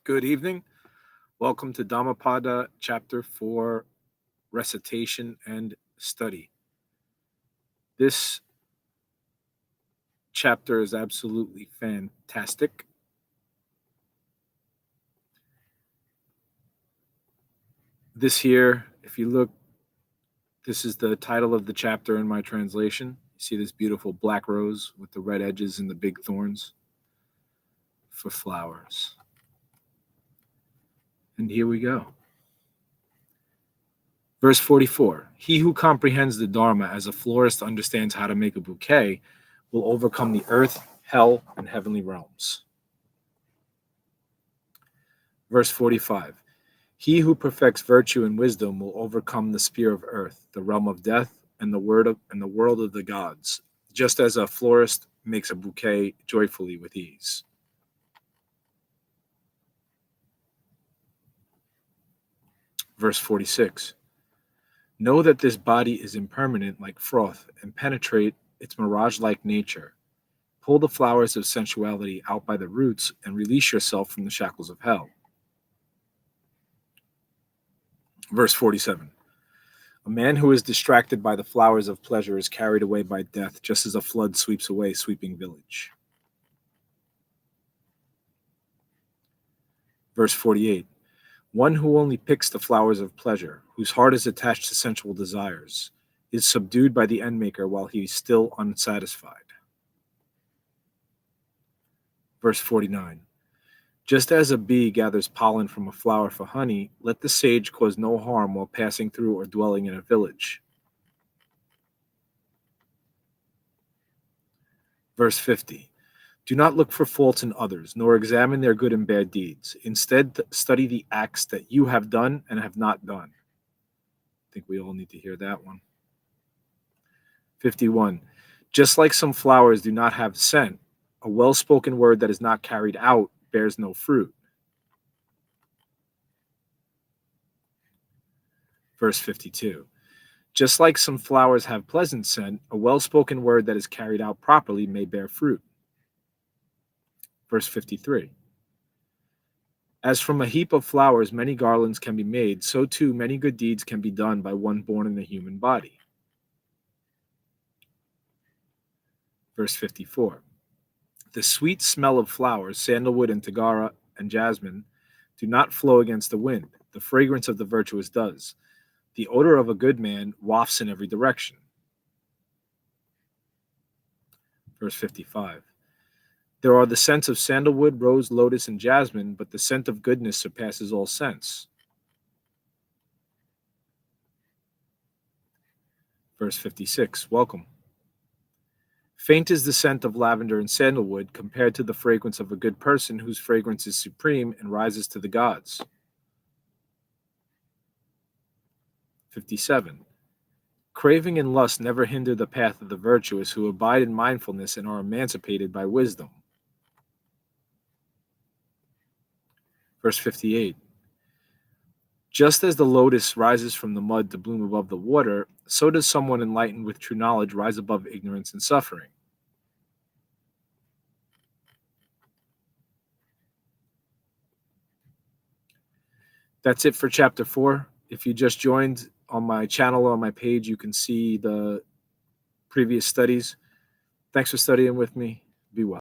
Good evening. Welcome to Dhammapada Chapter 4, Recitation and Study. This chapter is absolutely fantastic. This here, if you look, this is the title of the chapter in my translation. You see this beautiful black rose with the red edges and the big thorns for flowers. And here we go. Verse 44, he who comprehends the Dharma as a florist understands how to make a bouquet will overcome the earth, hell, and heavenly realms. Verse 45, he who perfects virtue and wisdom will overcome the sphere of earth, the realm of death, and the world of the gods, just as a florist makes a bouquet joyfully with ease. Verse 46, know that this body is impermanent like froth and penetrate its mirage-like nature. Pull the flowers of sensuality out by the roots and release yourself from the shackles of hell. Verse 47, a man who is distracted by the flowers of pleasure is carried away by death, just as a flood sweeps away a sweeping village. Verse 48, one who only picks the flowers of pleasure, whose heart is attached to sensual desires, is subdued by the endmaker while he is still unsatisfied. Verse 49, just as a bee gathers pollen from a flower for honey, let the sage cause no harm while passing through or dwelling in a village. Verse 50, do not look for faults in others, nor examine their good and bad deeds. Instead, study the acts that you have done and have not done. I think we all need to hear that one. 51, just like some flowers do not have scent, a well-spoken word that is not carried out bears no fruit. Verse 52, just like some flowers have pleasant scent, a well-spoken word that is carried out properly may bear fruit. Verse 53, as from a heap of flowers many garlands can be made, so too many good deeds can be done by one born in the human body. Verse 54, the sweet smell of flowers, sandalwood and tagara and jasmine, do not flow against the wind. The fragrance of the virtuous does. The odor of a good man wafts in every direction. Verse 55, there are the scents of sandalwood, rose, lotus, and jasmine, but the scent of goodness surpasses all scents. Verse 56, welcome. Faint is the scent of lavender and sandalwood compared to the fragrance of a good person whose fragrance is supreme and rises to the gods. 57, craving and lust never hinder the path of the virtuous who abide in mindfulness and are emancipated by wisdom. Verse 58, just as the lotus rises from the mud to bloom above the water, so does someone enlightened with true knowledge rise above ignorance and suffering. That's it for chapter 4. If you just joined on my channel or on my page, you can see the previous studies. Thanks for studying with me. Be well.